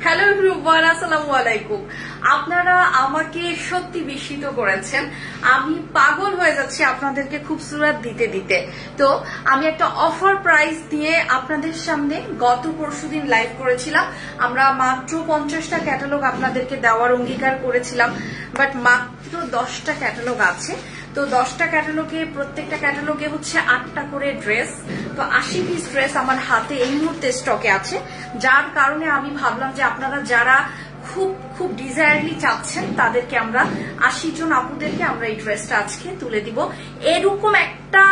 Hello everyone, আসসালামু আলাইকুম। আপনারা আমাকে সত্যি বিস্মিত করেছেন। আমি পাগল হয়ে যাচ্ছি আপনাদেরকে খুবসুরত দিতে দিতে। তো আমি একটা অফার প্রাইস দিয়ে আপনাদের সামনে গত পরশুদিন লাইভ করেছিলাম। আমরা মাত্র 50টা ক্যাটালগ আপনাদেরকে দেওয়ার অঙ্গীকার করেছিলাম, বাট মাত্র 10টা ক্যাটালগ আছে। তো 10টা ক্যাটালগে প্রত্যেকটা ক্যাটালগে হচ্ছে 8টা করে ড্রেস। তো 80 পিস ড্রেস আমার হাতে এই মুহূর্তে স্টকে আছে, যার কারণে আমি ভাবলাম যে আপনারা যারা খুব খুব ডিজায়ারলি চাচ্ছেন তাদেরকে আমরা 80 জন আপুদেরকে আমরা এই ড্রেসটা আজকে তুলে দিব। এরকম একটা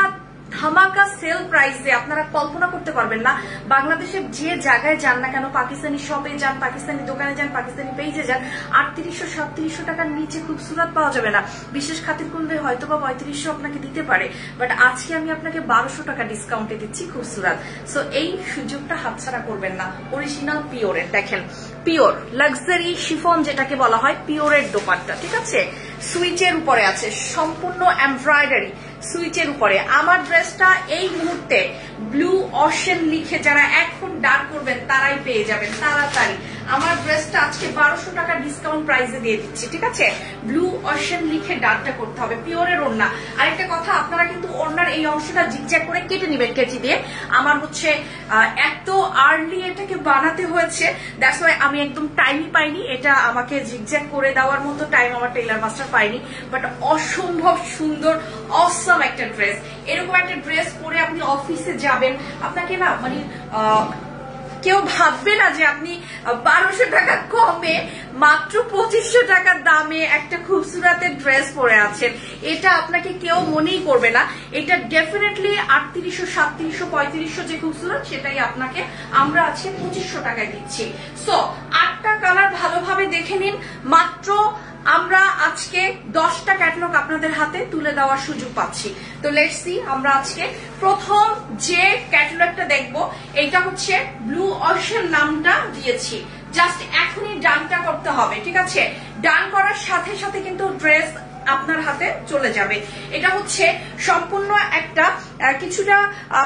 ধামাকা সেল প্রাইসে আপনারা কল্পনা করতে পারবেন না। বাংলাদেশের যে জায়গায় যান না কেন, পাকিস্তানি শপে যান, পাকিস্তানি দোকানে যান, পাকিস্তানি পেজে যান, 3800-3700 টাকার নিচে খুবসুরত পাওয়া যাবে না। বিশেষ খাতির করলে হয়তো বা 3500 আপনাকে দিতে পারে, বাট আজকে আমি আপনাকে 1200 টাকা ডিসকাউন্টে দিচ্ছি খুবসুরত। সো এই সুযোগটা হাতছাড়া করবেন না। অরিজিনাল পিওরের, দেখেন পিওর লাক্সারি শিফন যেটাকে বলা হয়, পিওরের দোপাট্টা, ঠিক আছে? সুইচের উপরে আছে, সম্পূর্ণ এমব্রয়ডারি সুইচের উপরে। আমার ড্রেসটা এই মুহূর্তে ব্লু অশেন লিখে যারা এখন ডান করবেন তারাই পেয়ে যাবেন তাড়াতাড়ি। আমার ড্রেসটা আজকে 1200 টাকা ডিসকাউন্ট প্রাইসে দিয়ে দিচ্ছি, ঠিক আছে? ব্লু অশেন লিখে ডানটা করতে হবে, পিওরের ওড়না। আরেকটা কথা, আপনারা কিন্তু ওড়নার এই অংশটা জিগজ্যাগ করে কেটে নিবেন কেচি দিয়ে। আমার হচ্ছে এত আর্লি এটাকে বানাতে হয়েছে, দ্যাটস ওয়াই আমি একদম টাইমই পাইনি। এটা আমাকে জিগজ্যাগ করে দেওয়ার মতো টাইম আমার টেইলার মাস্টার পাইনি, বাট অসম্ভব সুন্দর অসম একটা ড্রেস। এরকম একটা ড্রেস পরে আপনি অফিসে যাবেন, আপনাকে না মানে কেউ ভাববে না যে আপনি 1200 টাকা কমে মাত্র 2500 টাকার দামে একটা খুবসুরতের ড্রেস পরে আছেন। এটা আপনাকে কেউ মনেই করবে না। এটা ডেফিনেটলি 3800, 3700, 3500 যে খুবসুরত, সেটাই আপনাকে আমরা আজকে 2500 টাকায় দিচ্ছি। সো 8টা কালার ভালোভাবে দেখে নিন। মাত্র আমরা আজকে 10টা ক্যাটালগ আপনাদের হাতে তুলে দেওয়ার সুযোগ পাচ্ছি। তো লেটস সি, আমরা আজকে প্রথম যে ক্যাটালগটা দেখবো, এটা হচ্ছে ব্লু অশেন নামটা দিয়েছি। জাস্ট এখনই ডানটা করতে হবে, ঠিক আছে? ডান করার সাথে সাথে কিন্তু ড্রেস আপনার হাতে চলে যাবে। এটা হচ্ছে সম্পূর্ণ একটা কিছুটা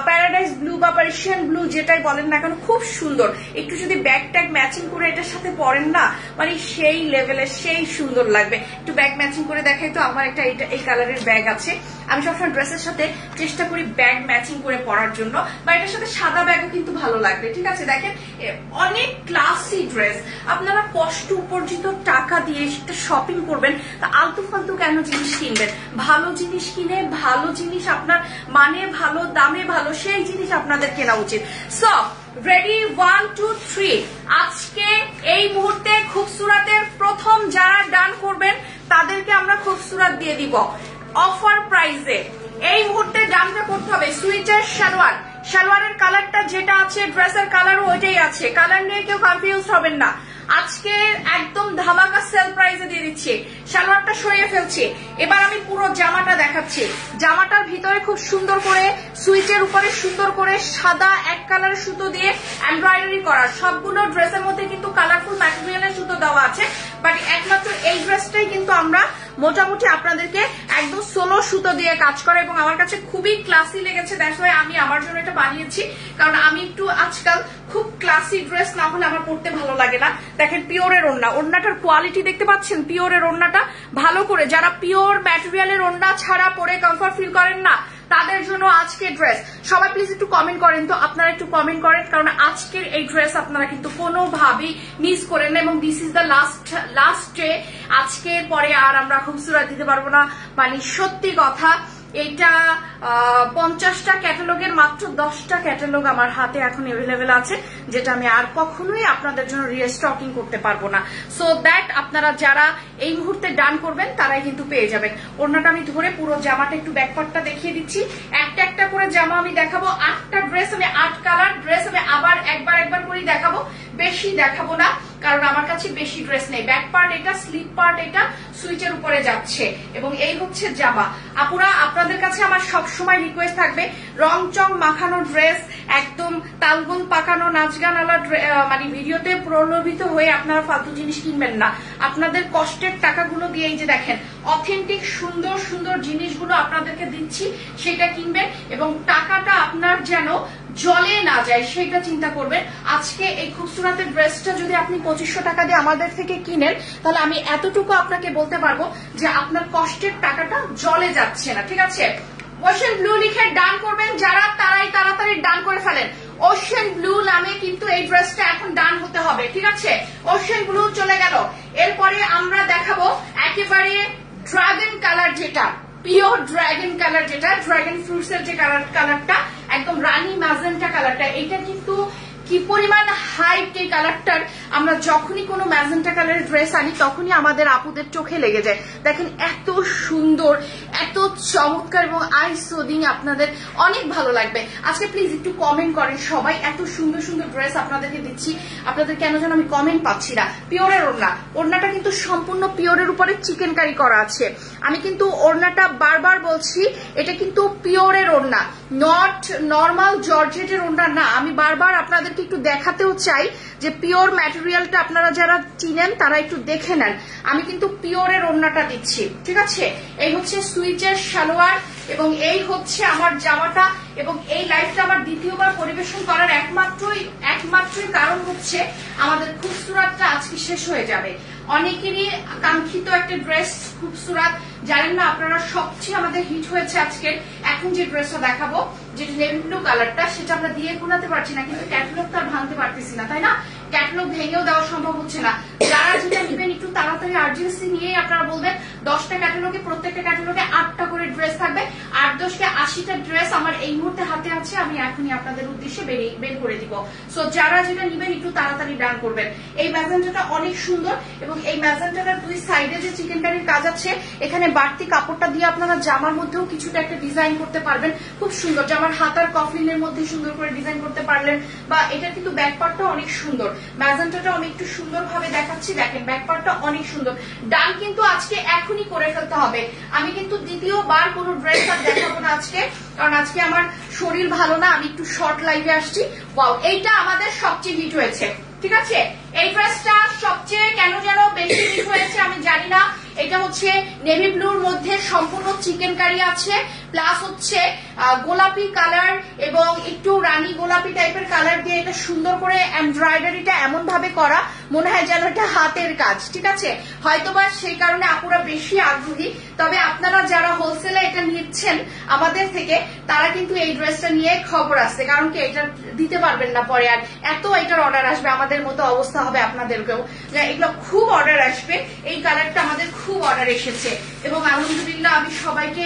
প্যারাডাইস ব্লু বা পার্সিয়ান ব্লু যেটাই বলেন না কেন, খুব সুন্দর। একটু যদি ব্যাগ ট্যাগ ম্যাচিং করে এটার সাথে পরেন না, মানে সেই লেভেলের, সেই সুন্দর লাগবে। একটু ব্যাগ ম্যাচিং করে দেখাই তো। আমার একটা এই কালারের ব্যাগ আছে। আমি সবসময় ড্রেসের সাথে চেষ্টা করি ব্যাগ ম্যাচিং করে পরার জন্য, বা এটার সাথে সাদা ব্যাগও কিন্তু ভালো লাগবে, ঠিক আছে? দেখেন অনেক ক্লাসি ড্রেস। আপনারা কষ্ট উপার্জিত টাকা দিয়ে একটা শপিং করবেন, তা আলতু ফালতু কেন জিনিস কিনবেন? ভালো জিনিস কিনে, ভালো জিনিস আপনার মানে ভালো, দামে ভালো, সেই জিনিস আপনাদের কেনা উচিত। So ready, 1 2 3। আজকে এই মুহূর্তে খুবসুরতের প্রথম যারা ডান করবেন তাদেরকে আমরা খুবসুরত দিয়ে দিব অফার প্রাইসে। এই মুহূর্তে ডানটা করতে হবে। সুইচের সালোয়ার, সালোয়ারের কালারটা যেটা আছে, ড্রেসের কালারও ওইটাই আছে। কালার নিয়ে কেউ কনফিউজ হবেন না। আজকে একদম ধামাকা সেল প্রাইসে দিয়ে দিচ্ছি। সালোয়ারটা সরিয়ে ফেলছি, এবার আমি পুরো জামাটা দেখাচ্ছি। জামাটার ভিতরে খুব সুন্দর করে সুইচের উপরে সুন্দর করে সাদা এক কালারের সুতো দিয়ে এমব্রয়ডারি করা। সবগুলো ড্রেসের মধ্যে কিন্তু কালারফুল ম্যাটেরিয়ালের সুতো দেওয়া আছে, বাট একমাত্র এই ড্রেসটাই কিন্তু আমরা মোটামুটি আপনাদেরকে একদম সোলো সুতো দিয়ে কাজ করা, এবং আমার কাছে খুবই ক্লাসি লেগেছে। দ্যাটস ওয়াই আমি আমার জন্য এটা বানিয়েছি, কারণ আমি একটু আজকাল খুব ক্লাসি ড্রেস না হলে আমার পরতে ভালো লাগে না। দেখেন পিওরের ওড়না, ওড়নাটার কোয়ালিটি দেখতে পাচ্ছেন? পিওরের ওড়নাটা ভালো করে, যারা পিওর ম্যাটেরিয়ালের ওড়না ছাড়া পরে কমফর্ট ফিল করেন না, তাদের জন্য আজকে ড্রেস। সবাই প্লিজ একটু কমেন্ট করেন তো, আপনারা একটু কমেন্ট করেন, কারণ আজকের এই ড্রেস আপনারা কিন্তু কোনোভাবেই মিস করেন না। এবং this is the last day. আজকের পরে আর আমরা খুবসুরত দিতে পারবো না, মানে সত্যি কথা। এটা 50টা ক্যাটালগের মাত্র 10টা ক্যাটালগ আমার হাতে এখন অ্যাভেলেবেল আছে, যেটা আমি আর কখনোই আপনাদের জন্য রিস্টকিং করতে পারবো না। সো দ্যাট আপনারা যারা এই মুহূর্তে ডান করবেন তারাই কিন্তু পেয়ে যাবেন। ওড়নাটা আমি ধরে পুরো জামাটা একটু ব্যাকপার্টটা দেখিয়ে দিচ্ছি। একটা একটা করে জামা আমি দেখাবো। 8টা ড্রেস, আমি 8 কালার ড্রেস আমি আবার একবার করেই দেখাবো, বেশি দেখাবো না, কারণ আমার কাছে বেশি ড্রেস নেই। ব্যাক পার্ট এটা, স্লিপ পার্ট এটা সুইচের উপরে যাচ্ছে, এবং এই হচ্ছে জামা। আপুরা, আপনাদের কাছে আমার সবসময় রিকোয়েস্ট থাকবে, রং চং মাখানো ড্রেস, একদম তালগোল পাকানো নাচ গান আলা মানে ভিডিওতে প্রলোভিত হয়ে আপনারা ফালতু জিনিস কিনবেন না। আপনাদের কষ্টের টাকাগুলো দিয়ে এই যে দেখেন অথেন্টিক সুন্দর সুন্দর জিনিসগুলো আপনাদেরকে দিচ্ছি, সেটা কিনবেন, এবং টাকাটা আপনার যেন জলে না যায় সেটা চিন্তা করবেন। আজকে এই খুবসুরাতের ড্রেসটা যদি আপনি 2500 টাকা দিয়ে আমাদের থেকে কিনেন, তাহলে আমি এতটুকু আপনাকে বলতে পারবো যে আপনার কষ্টের টাকাটা জলে যাচ্ছে না। ঠিক আছে, ওশেন ব্লু লিখে ডান করবেন যারা, তারাই তাড়াতাড়ি ডান করে ফেলেন। ওশেন ব্লু নামে কিন্তু এই ড্রেসটা এখন ডান হতে হবে। ঠিক আছে, ওশেন ব্লু চলে গেল। এরপরে আমরা দেখাবো একেবারে ড্রাগন কালার, যেটা পিওর ড্রাগন কালার, যেটা ড্রাগন ফ্রুটস এর যে কালারটা একদম রানী ম্যাজেন্টা কালারটা, এটা কিন্তু কি পরিমাণ হাইট এই কালারটার। আমরা যখনই কোনো ম্যাজেন্টা কালারের ড্রেস আনি তখনই আমাদের আপুদের চোখে লেগে যায়। দেখেন এত সুন্দর, এত চমৎকার এবং আই সোদিং, আপনাদের অনেক ভালো লাগবে। আজকে প্লিজ একটু কমেন্ট করেন সবাই, এত সুন্দর সুন্দর ড্রেস আপনাদেরকে দিচ্ছি, আপনাদের কেন যেন আমি কমেন্ট পাচ্ছি না। পিওরের ওড়না, ওড়নাটা কিন্তু সম্পূর্ণ পিওরের উপরে চিকেন কারি করা আছে। আমি কিন্তু ওড়নাটা বারবার বলছি, এটা কিন্তু পিওরের ওড়না, নট নর্মাল জর্জেটের ওড়না না। আমি বারবার আপনাদেরকে একটু দেখাতেও চাই যে পিওর ম্যাটেরিয়ালটা আপনারা যারা চিনেন তারা একটু দেখে নেন। আমি কিন্তু পিওরের ওড়নাটা দিচ্ছি। ঠিক আছে, এই হচ্ছে সুইচের সালোয়ার এবং এই হচ্ছে আমার জামাটা। এবং এই লাইভটা আমার দ্বিতীয়বার পরিবেশন করার একমাত্রই কারণ হচ্ছে আমাদের খুবসুরাতটা আজকে শেষ হয়ে যাবে। অনেকেরই কাঙ্ক্ষিত একটা ড্রেস খুবসুরাত, জানেন না আপনারা, সবচেয়ে আমাদের হিট হয়েছে আজকে। এখন যে ড্রেসটা দেখাবো, যেটা নেভি ব্লু কালারটা, সেটা আমরা দিয়ে গুনাতে পারছি না, কিন্তু ক্যাটালগ তো আর ভাঙতে পারতেছি না, তাই না? ক্যাটালগ ভেঙেও দেওয়া সম্ভব হচ্ছে না। যারা যেটা নেবেন একটু তাড়াতাড়ি আর্জেন্সি নিয়েই আপনারা বলবেন। 10টা ক্যাটালগে, প্রত্যেকটা ক্যাটালগে 8টা করে ড্রেস থাকবে। 8-10কে 80টা ড্রেস আমার এই মুহূর্তে হাতে আছে, আমি এখনই আপনাদের উদ্দেশ্যে বের করে দিব। সো যারা যেটা নেবেন একটু তাড়াতাড়ি ডান করবেন। এই ম্যাজেন্টাটা অনেক সুন্দর এবং এই ম্যাজেন্টাটার দুই সাইডে যে চিকেন কারির কাজ আছে, এখানে বাড়তি কাপড়টা দিয়ে আপনারা জামার মধ্যেও কিছুটা একটা ডিজাইন করতে পারবেন। খুব সুন্দর, জামার হাতার কফলিনের মধ্যে সুন্দর করে ডিজাইন করতে পারলেন। বা এটা কিন্তু ব্যাক পার্টটা অনেক সুন্দর, ম্যাজেন্টাটা আমি একটু সুন্দর ভাবে দেখাচ্ছি। দেখেন ব্যাক পার্টটা অনেক সুন্দর। ডান কিন্তু আজকে এখনই করে ফেলতে হবে। আমি কিন্তু দ্বিতীয়বার কোনো ড্রেস আর দেখাবো না আজকে, কারণ আজকে আমার শরীর ভালো না, আমি একটু শর্ট লাইভে আসছি। ওয়াও, এইটা আমাদের সবচেয়ে হিট হয়েছে। ঠিক আছে, এই ড্রেসটা সবচেয়ে কেন যেন বেশি হিট হয়েছে আমি জানি না। এটা হচ্ছে নেভি ব্লুর মধ্যে সম্পূর্ণ চিকেন কারি আছে, প্লাস হচ্ছে গোলাপি কালার এবং একটু রানী গোলাপি টাইপের কালার দিয়ে এটা সুন্দর করে এমব্রয়ডারিটা এমন ভাবে করা, মনে হয় যেন এটা হাতের কাজ। ঠিক আছে, হয়তোবা সেই কারণে আপুরা বেশি আগ্রহী। তবে আপনারা যারা হোলসেলে এটা নিচ্ছেন আমাদের থেকে, তারা কিন্তু এই ড্রেসটা নিয়ে খবর আছে, কারণ কি এটা দিতে পারবেন না পরে আর, এত এটার অর্ডার আসবে। আমাদের মতো অবস্থা হবে আপনাদেরকেও, এগুলো খুব অর্ডার আসবে। এই কালারটা আমাদের খুব অর্ডার এসেছে এবং আলহামদুলিল্লাহ আমি সবাইকে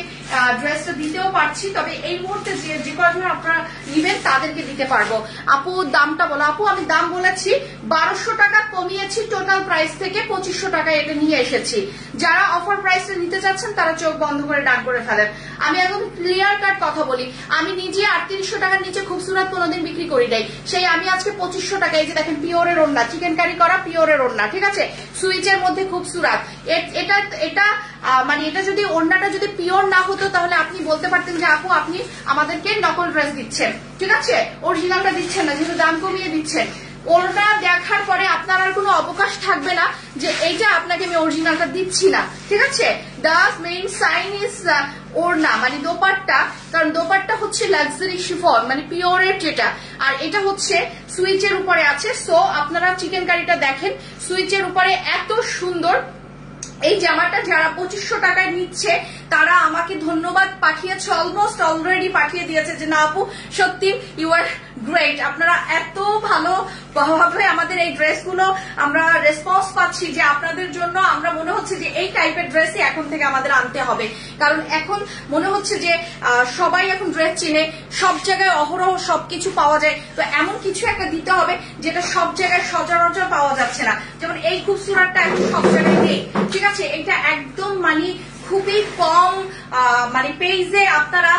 ড্রেসটা দিতেও পারছি। তবে এই মুহূর্তে যে কজন আপনারা নিবেন তাদেরকে দিতে পারবো। আপু দামটা বলো। আপু আমি দাম বলেছি 1200 টাকা কমিয়েছি, টোটাল প্রাইস থেকে 2500 টাকায় এটা নিয়ে এসেছি। যারা অফার প্রাইসে নিতে চাচ্ছেন তারা চোখ বন্ধ করে ডান করে ফেলেন। আমি একদম ক্লিয়ার কাট কথা বলি, আমি নিজে 3800 টাকার নিচে খুবসুরাত কোনোদিন বিক্রি করি নাই। সেই আমি আজকে 2500 টাকা, এই যে দেখেন পিওরের ওড়না, চিকেন কারি করা পিওরের ওড়না। ঠিক আছে, সুইচের মধ্যে খুবসুরাত। এটা মানে এটা যদি ওড়নাটা যদি পিওর না হতো তাহলে আপনি বলতে পারতেন যে আপু আপনি আমাদেরকে নকল ড্রেস দিচ্ছেন। ঠিক আছে, অরিজিনালটা দিচ্ছেন না, যেহেতু দাম কমিয়ে দিচ্ছেন। ওড়না দেখার পরে আপনার আর কোনো অবকাশ থাকবে না যে এইটা আপনাকে আমি অরিজিনালটা দিচ্ছি না। ঠিক আছে, দ্য মেইন সাইন ইজ ওড়না মানে দোপাট্টা, কারণ দোপাট্টা হচ্ছে লাক্সারি শিফন মানে পিওরের যেটা, আর এটা হচ্ছে সুইচের উপরে আছে। সো আপনারা চিকেন কারিটা দেখেন, সুইচের উপরে এত সুন্দর। এই জামাটা যারা 2500 টাকায় নিচ্ছে তারা আমাকে ধন্যবাদ পাঠিয়েছে, অলমোস্ট অলরেডি পাঠিয়ে দিয়েছে যে না আপু সত্যি ইউ আর গ্রেট। আপনারা এত ভালো ভাবে আমাদের এই ড্রেসগুলো আমরা রেসপন্স পাচ্ছি যে আপনাদের জন্য আমরা মনে হচ্ছে যে এই টাইপের ড্রেসই এখন থেকে আমাদের আনতে হবে। কারণ এখন মনে হচ্ছে যে সবাই এখন ড্রেস চিনে, সব জায়গায় অহরহ সবকিছু পাওয়া যায়, তো এমন কিছু একটা দিতে হবে যেটা সব জায়গায় সচরাচর পাওয়া যাচ্ছে না। যেমন এই খুবসুরাতটা এখন সব জায়গায় নেই। ঠিক আছে, এটা একদম মানে খুবই কম মানে পেজে আপনারা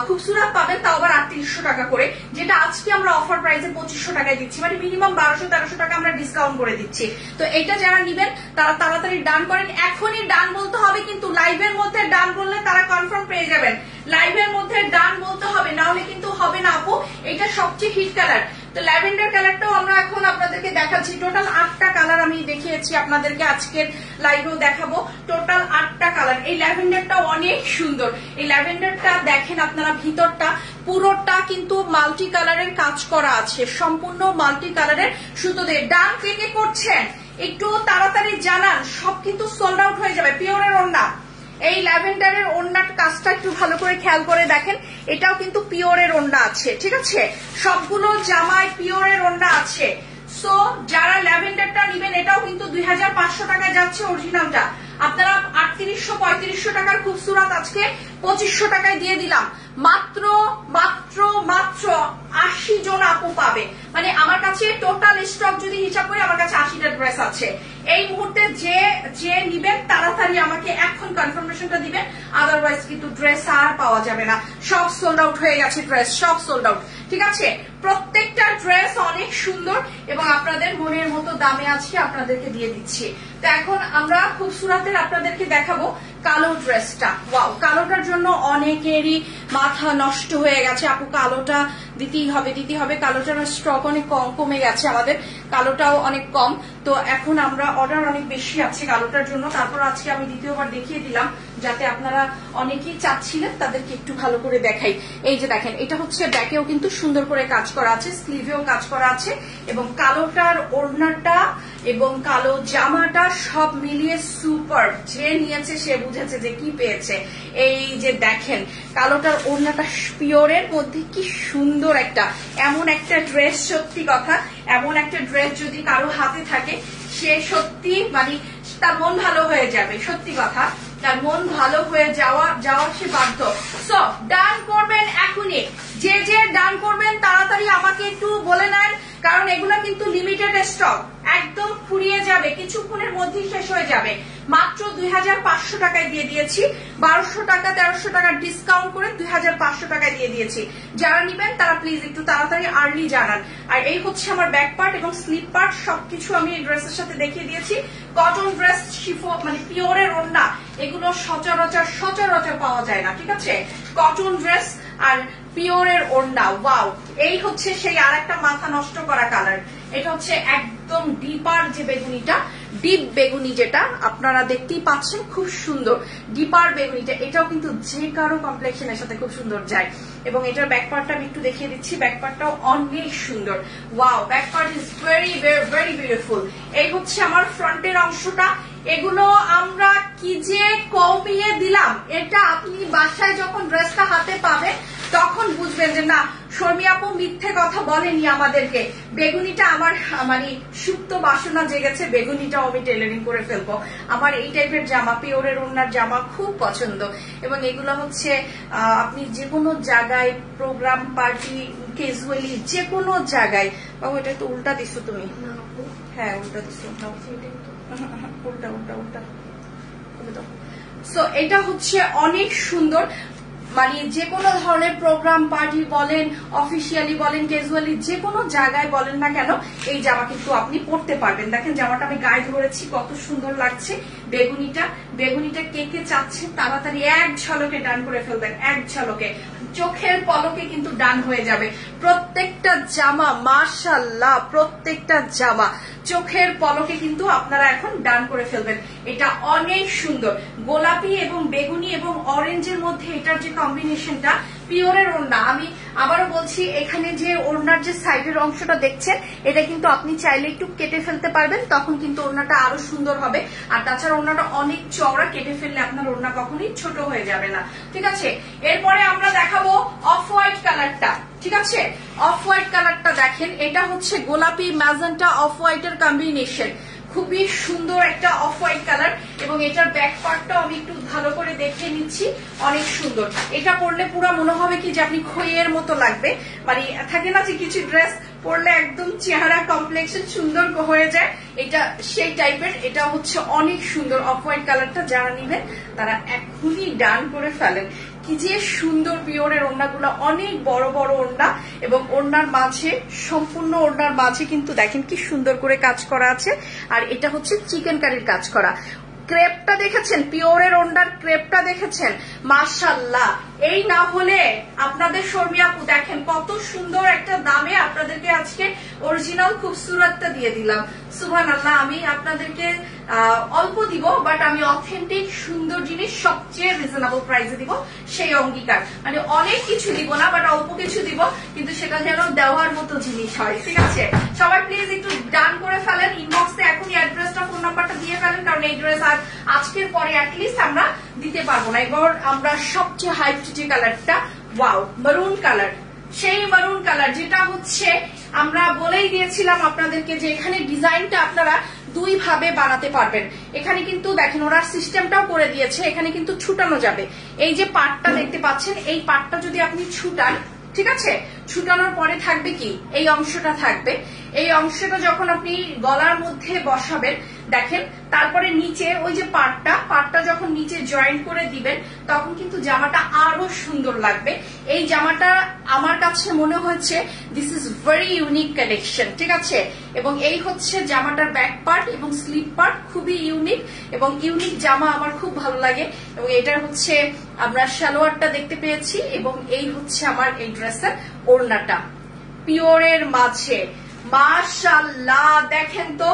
খুবসুরাত পাবেন, তাও আবার 3800 টাকা করে, যেটা আজকে আমরা অফার প্রাইসে 2500 টাকায় দিচ্ছি, মানে মিনিমাম 1200-1300 টাকা আমরা ডিসকাউন্ট করে দিচ্ছি। তো এটা যারা নিবেন তারা তাড়াতাড়ি ডান করেন, এখনই ডান বলতে হবে, কিন্তু লাইভের মধ্যে ডান বললে তারা কনফার্ম পেয়ে যাবেন। লাইভের মধ্যে ডান বলতে হবে, না হলে কিন্তু হবে না আপু। এটা সবচেয়ে হিট কালার, তো ল্যাভেন্ডার কালারটাও আমরা এখন আপনাদেরকে দেখাচ্ছি। টোটাল 8টা কালার আমি দেখিয়েছি আপনাদেরকে, আজকের লাইভেও দেখাবো। টোটাল 8টা কালার। এই ল্যাভেন্ডারটা অনেক সুন্দর। এই ল্যাভেন্ডারটা দেখেন আপনারা, ভিতরটা পুরোটা কিন্তু মাল্টি কালারের কাজ করা আছে, সম্পূর্ণ মাল্টি কালারের সুতো দিয়ে। ডান কে কে করছেন একটু তাড়াতাড়ি জানান, সব কিন্তু সোল্ড আউট হয়ে যাবে। পিওরের ওড়না, এই ল্যাভেন্ডারের ওড়নার কাজটা একটু ভালো করে খেয়াল করে দেখেন, এটাও কিন্তু পিওরের ওড়না আছে, ঠিক আছে? সবগুলো জামায় পিওরের ওড়না আছে। সো যারা ল্যাভেন্ডারটা নেবেন, এটাও কিন্তু 2500 টাকায় যাচ্ছে অরিজিনালটা। আপনারা 3800-3500 টাকার খুবসুরত আজকে 2500 টাকায় দিয়ে দিলাম। মাত্র মাত্র মাত্র 80 জন আপু পাবে। মানে আমার কাছে টোটাল স্টক যদি হিসাব করি, আমার কাছে 80টা ড্রেস আছে। এই মুহূর্তে যে নিবেন তাড়াতাড়ি আমাকে এখন কনফার্মেশনটা দিবেন, আদারওয়াইজ কিন্তু ড্রেস আর পাওয়া যাবে না। সব সোল্ড আউট হয়ে গেছে, ড্রেস সব সোল্ড আউট, ঠিক আছে? প্রত্যেকটা ড্রেস অনেক সুন্দর এবং আপনাদের মনের মতো দামে আছে, আপনাদেরকে দিয়ে দিচ্ছি। তো এখন আমরা খুবসুরতের আপনাদেরকে দেখাবো কালো ড্রেসটা। ওয়াও, কালোটার জন্য অনেকেরই মাথা নষ্ট হয়ে গেছে, আপু কালোটা দিতেই হবে। কালোটার স্টক অনেক কমে গেছে, আমাদের কালোটাও অনেক কম। তো এখন আমরা অর্ডার অনেক বেশি আছে কালোটার জন্য। তারপর আজকে আমি দ্বিতীয়বার দেখিয়ে দিলাম, যাতে আপনারা অনেকেই চাচ্ছিলেন তাদেরকে একটু ভালো করে দেখাই। এই যে দেখেন, এটা হচ্ছে ব্যাকেও কিন্তু সুন্দর করে কাজ করা আছে, স্লিভেও কাজ করা আছে, এবং কালোটার ওড়নাটা এবং কালো জামাটা সব মিলিয়ে সুপার। যে নিয়েছে সে বুঝেছে যে কি পেয়েছে। এই যে দেখেন, কালোটার ওড়নাটা পিওরের মধ্যে কি সুন্দর একটা, এমন একটা ড্রেস, সত্যি কথা, এমন একটা ড্রেস যদি কারো হাতে থাকে, সে সত্যি মানে তার মন ভালো হয়ে যাবে। সত্যি কথা, তার মন ভালো হয়ে যাওয়া সে বাধ্য। সো ডান করবেন এখনই, যে ডান করবেন তাড়াতাড়ি আমাকে একটু বলে নেন, কারণ এগুলা কিন্তু লিমিটেড স্টক, একদম ফুরিয়ে যাবে, কিছুক্ষণের মধ্যেই শেষ হয়ে যাবে। মাত্র 2500 টাকায় দিয়ে দিয়েছি, 1200 টাকা 1300 টাকা ডিসকাউন্ট করে 2500 টাকায় দিয়ে দিয়েছি। যারা নিবেন তারা প্লিজ একটু তাড়াতাড়ি আর্লি জানান। আর এই হচ্ছে আমার ব্যাক পার্ট এবং স্লিপ পার্ট, সবকিছু আমি এই ড্রেসের সাথে দেখিয়ে দিয়েছি। কটন ড্রেস, শিফন মানে পিওরের ওড়না, এগুলো সচরাচর পাওয়া যায় না, ঠিক আছে? কটন ড্রেস আর পিওরের ওড়না, ওয়াও। এই হচ্ছে সেই আর একটা মাথা নষ্ট করা কালার। এটা হচ্ছে একদম ডিপার যে বেগুনিটা, ডিপ বেগুনি, যেটা আপনারা দেখতেই পাচ্ছেন, খুব সুন্দর ডিপার বেগুনিটা। এটাও কিন্তু যে কারো কমপ্লেক্সনের সাথে খুব সুন্দর যায়। এবং এটার ব্যাক পার্টটা আমি একটু দেখিয়ে দিচ্ছি, ব্যাক পার্টটাও অনেক সুন্দর। Wow, back part is very very beautiful. এই হচ্ছে আমার ফ্রন্টের অংশটা। এগুলো আমরা কি যে কমিয়ে দিলাম, এটা আপনি বাসায় যখন ড্রেসটা হাতে পাবেন তখন বুঝবেন যে না, শর্মি আপু মিথ্যে কথা বলেনি আমাদেরকে। বেগুনিটা আমার মানে সুপ্ত বাসনা জেগেছে, বেগুনিটাও আমি টেলারিং করে ফেলবো। আমার এই টাইপের জামা, পিওরের ওড়নার জামা খুব পছন্দ। এবং এগুলো হচ্ছে আপনি যে কোনো জায়গায়, প্রোগ্রাম, পার্টি, ক্যাজুয়ালি যে কোনো জায়গায়। বাবু এটা একটু উল্টা দিছো তুমি। হ্যাঁ উল্টা দিছো, উল্টা। সো এটা হচ্ছে অনেক সুন্দর, মানে যে কোনো ধরনের প্রোগ্রাম, পার্টি বলেন, অফিসিয়ালি বলেন, ক্যাজুয়ালি যে কোনো জায়গায় বলেন না কেন, এই জামা কিন্তু আপনি পরতে পারবেন। দেখেন জামাটা আমি গায়ে ধরেছি, কত সুন্দর লাগছে। বেগুনিটা কে কে চাচ্ছেন তাড়াতাড়ি এক ঝলকে ডান করে ফেলবেন, এক ঝলকে, চোখের পলকে কিন্তু ডান হয়ে যাবে। প্রত্যেকটা জামা মাশাআল্লাহ, প্রত্যেকটা জামা চোখের পলকে কিন্তু আপনারা এখন ডান করে ফেলবেন। এটা অনেক সুন্দর, গোলাপি এবং বেগুনি এবং অরেঞ্জের মধ্যে এটার যে কম্বিনেশনটা, পিওরের ওড়না। আমি আবারও বলছি, এখানে যে ওড়নার যে সাইডের অংশটা দেখছেন, এটা কিন্তু আপনি চাইলে একটু কেটে ফেলতে পারবেন, তখন কিন্তু ওড়নাটা আরো সুন্দর হবে। আর তাছাড়া ওড়নাটা অনেক চওড়া, কেটে ফেললে আপনার ওড়না কখনোই ছোট হয়ে যাবে না, ঠিক আছে? এরপরে আমরা দেখাবো অফ হোয়াইট কালারটা, ঠিক আছে? অফ হোয়াইট কালারটা দেখেন, এটা হচ্ছে গোলাপি ম্যাজেন্টা অফ হোয়াইটের কম্বিনেশন, খুবই সুন্দর একটা অফ হোয়াইট কালার। এবং এটার ব্যাক পার্টটাও আমি একটু ভালো করে দেখে নিচ্ছি, অনেক সুন্দর। এটা পরলে পুরো মনে হবে কি যে আপনি খইয়ের মতো লাগবে, মানে থাকে না যে কিছু ড্রেস পরলে একদম চেহারা কমপ্লেক্সন সুন্দর হয়ে যায়, এটা সেই টাইপের। এটা হচ্ছে অনেক সুন্দর অফ হোয়াইট কালারটা। যারা নিবেন তারা এখনই ডান করে ফেলেন। কি যে সুন্দর পিওরের ওড়নাগুলো, অনেক বড় বড় ওড়না, এবং ওড়নার মাঝে, সম্পূর্ণ ওড়নার মাঝে কিন্তু দেখেন কি সুন্দর করে কাজ করা আছে। আর এটা হচ্ছে চিকেন কারির কাজ করা। ক্রেপটা দেখেছেন, পিওরের ওন্ডার ক্রেপটা দেখেছেন, মাশাআল্লাহ। এই না হলে আপনাদের শর্মি আপু দেখেন কত সুন্দর একটা দামে আপনাদেরকে আজকে অরিজিনাল খুবসুরতটা দিয়ে দিলাম। সুবহানাল্লাহ, আমি আপনাদেরকে অল্প দিব, বাট আমি অথেন্টিক সুন্দর জিনিস সবচেয়ে রিজনেবল প্রাইসে দিব, সেই অঙ্গীকার। মানে অনেক কিছু দিব না, বাট অল্প কিছু দিব, কিন্তু সেটা যেন দেওয়ার মতো জিনিস হয়। ঠিক আছে, সবাই প্লিজ একটু ডান করে ফেলেন, ইনবক্সে এখনই অ্যাড্রেসটা, ফোন নাম্বারটা দিয়ে ফেলেন, কারণ এই ড্রেস আর আজকের পরে অ্যাটলিস্ট আমরা দিতে পারবো না। এবার আমরা সবচেয়ে হাইট যে কালারটা, ওয়াও, মারুন কালার, সেই মারুন কালার যেটা হচ্ছে আমরা বলেই দিয়েছিলাম আপনাদেরকে যে এখানে ডিজাইনটা আপনারা দুই ভাবে বানাতে পারবেন। এখানে কিন্তু দেখেন ওরা সিস্টেমটাও করে দিয়েছে, এখানে কিন্তু ছুটানো যাবে। এই যে পার্টটা দেখতে পাচ্ছেন, এই পার্টটা যদি আপনি ছুটান, ঠিক আছে, ছুটানোর পরে থাকবে কি, এই অংশটা থাকবে। এই অংশটা যখন আপনি গলার মধ্যে বসাবেন, দেখেন, তারপরে নিচে ওই যে পার্টটা যখন নিচে জয়েন্ট করে দিবেন, তখন কিন্তু জামাটা আরো সুন্দর লাগবে। এই জামাটা আমার কাছে মনে হয়েছে this is very unique collection. ঠিক আছে, এবং এই হচ্ছে জামাটার ব্যাক পার্ট এবং স্লিপ পার্ট, খুবই ইউনিক এবং ইউনিক জামা আমার খুব ভালো লাগে। এবং এটার হচ্ছে আমরা সালোয়ারটা দেখতে পেয়েছি, এবং এই হচ্ছে আমার এই ড্রেসের ওড়নাটা পিওরের মাঝে। মাশাআল্লাহ, দেখেন তো,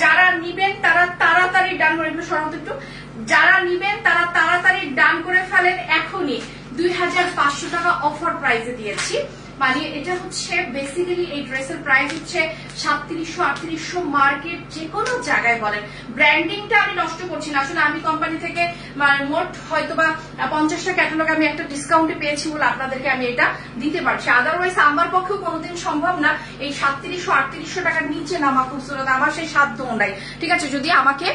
যারা নিবেন তারা তাড়াতাড়ি ডান করে, একটু সরাতে একটু, যারা নিবেন তারা তাড়াতাড়ি ডান করে ফেলেন এখনই। 2500 টাকা অফার প্রাইসে দিয়েছি। মানে এটা হচ্ছে বেসিক্যালি এই ড্রেসের প্রাইস হচ্ছে 3700-3800, মার্কেট যে কোনো জায়গায় বলেন। ব্র্যান্ডিংটা আমি নষ্ট করছি না, আসলে আমি কোম্পানি থেকে মোট হয়তোবা 50টা ক্যাটালগ আমি একটা ডিসকাউন্টে পেয়েছি বলে আপনাদেরকে আমি এটা দিতে পারছি। আদারওয়াইজ আমার পক্ষেও কোনোদিন সম্ভব না এই 3700-3800 টাকার নিচে নামা খুবসুরত, আমার সেই সাধ্যও নাই। ঠিক আছে, যদি আমাকে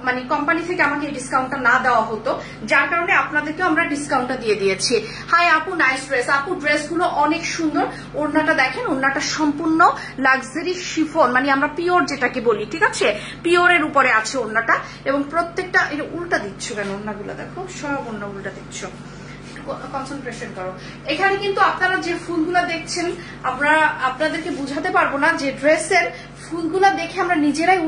মানে কোম্পানি থেকে আমাকে এই ডিসকাউন্টটা না দেওয়া হতো, যার কারণে আপনাদেরকে আমরা ডিসকাউন্টটা দিয়ে দিয়েছি। হাই আপু, নাইস ড্রেস। আপু ড্রেসগুলো অনেক সুন্দর। ওড়নাটা দেখেন, ওড়নাটা সম্পূর্ণ লাক্সারি শিফন, মানে আমরা পিওর যেটাকে বলি। ঠিক আছে, পিওরের উপরে আছে ওড়নাটা, এবং প্রত্যেকটা এটা উল্টা দিচ্ছ কেন, ওড়নাগুলো দেখো সব ওড়না উল্টা দিচ্ছ, কনসেন্ট্রেশন করো। এখানে কিন্তু আপনারা যে ফুলগুলা দেখছেন, আমরা আপনাদেরকে বুঝাতে পারবো না যে ড্রেসের ফুলগুলা দেখে আমরা নিজেরাই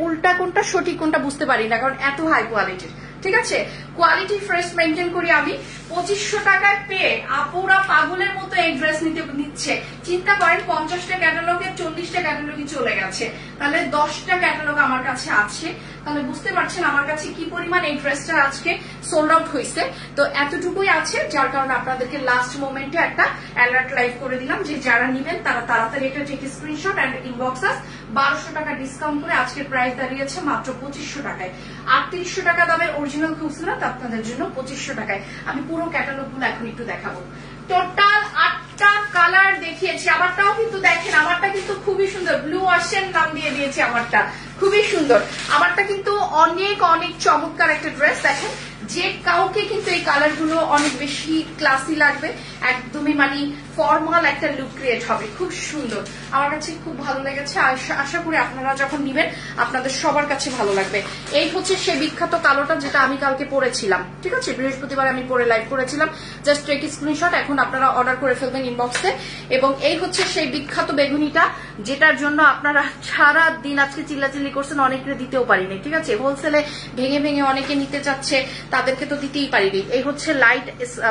উল্টা কোনটা সঠিক কোনটা বুঝতে পারি না, কারণ এত হাই কোয়ালিটির। ঠিক আছে, কোয়ালিটি ফ্রেশ মেনটেন করি আমি। 2500 টাকায় পেয়ে আপুরা পাগলের মতো এই ড্রেস নিচ্ছে। চিন্তা করেন, 50টা ক্যাটালগের 40টা ক্যাটালগই চলে গেছে, তাহলে 10টা ক্যাটালগ আমার কাছে আছে। তাহলে বুঝতে পারছেন আমার কাছে কি পরিমাণ এই ড্রেসটা আজকে সোল্ড আউট হয়েছে। তো এতটুকুই আছে, যার কারণে আপনাদেরকে লাস্ট মোমেন্টে একটা অ্যালার্ট লাইভ করে দিলাম যে যারা নিবেন তারা তাড়াতাড়ি এটা take screenshot and inbox us. 1200 টাকা ডিসকাউন্ট করে আজকের প্রাইস দাঁড়িয়েছে মাত্র 2500 টাকায়। 3800 টাকা দামের অরিজিনাল খুবসুরত আপনাদের জন্য 2500 টাকায়। আমি পুরো ক্যাটালগ গুলো এখন একটু দেখাবো। টোটাল 8টা কালার দেখিয়েছি। আমারটাও কিন্তু দেখেন, আমারটা কিন্তু খুবই সুন্দর, ব্লু ওয়াশের নাম দিয়ে দিয়েছি আমারটা, খুবই সুন্দর। আমারটা কিন্তু অনেক অনেক চমৎকার একটা ড্রেস। দেখেন, যে কাউকে কিন্তু এই কালার গুলো অনেক বেশি ক্লাসি লাগবে, একদমই মানে ফর্মাল একটা লুক ক্রিয়েট হবে, খুব সুন্দর। আমার কাছে খুব ভালো লেগেছে, আশা করি আপনারা যখন নিবেন আপনাদের সবার কাছে ভালো লাগবে। এই হচ্ছে সেই বিখ্যাত কালোটা যেটা আমি কালকে পরেছিলাম। ঠিক আছে, বৃহস্পতিবার আমি পরে লাইভ করেছিলাম। জাস্ট টেক স্ক্রিনশট, এখন আপনারা অর্ডার করে ফেলবেন ইনবক্সে। এবং এই হচ্ছে সেই বিখ্যাত বেগুনিটা, যেটার জন্য আপনারা সারা দিন আজকে চিল্লাচিল্লি করছেন, অনেকে দিতেও পারিনি। ঠিক আছে, হোলসেলে ভেঙে ভেঙে অনেকে নিতে চাচ্ছে, তাদেরকে তো দিতেই পারিনি। এই হচ্ছে লাইট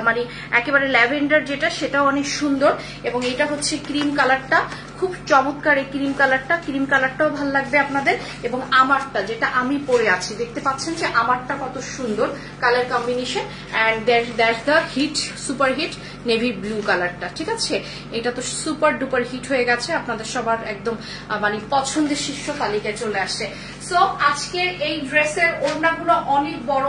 মানে একেবারে ল্যাভেন্ডার যেটা, সেটাও অনেক সুন্দর। এবং এটা হচ্ছে ক্রিম কালারটা, খুব চমৎকার এই ক্রিম কালারটাও ভালো লাগবে আপনাদের। এবং আমারটা যেটা আমি পরে আছি, দেখতে পাচ্ছেন যে আমারটা কত সুন্দর colour combination. And that's the hit, super hit navy blue কালারটা। ঠিক আছে, এটা তো সুপার ডুপার হিট হয়ে গেছে, আপনাদের সবার একদম মানে পছন্দের শীর্ষ তালিকায় চলে আসছে। সো আজকের এই ড্রেসের ওড়নাগুলো অনেক বড়,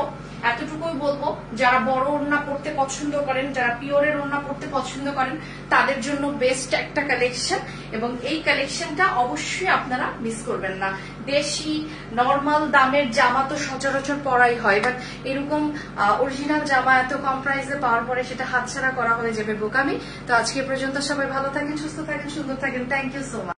এতটুকুই বলবো। যারা বড় ওড়না পড়তে পছন্দ করেন, যারা পিওরের ওড়না পড়তে পছন্দ করেন, তাদের জন্য বেস্ট একটা কালেকশন। এবং এই কালেকশনটা অবশ্যই আপনারা মিস করবেন না। দেশি নর্মাল দামের জামা তো সচরাচর পরাই হয়, বাট এরকম অরিজিনাল জামা এত কম প্রাইসে পাওয়ার পরে সেটা হাতছাড়া করা হয়ে যাবে বোকামি। তো আজকে পর্যন্ত সবাই ভালো থাকেন, সুস্থ থাকেন, সুন্দর থাকেন। Thank you so much.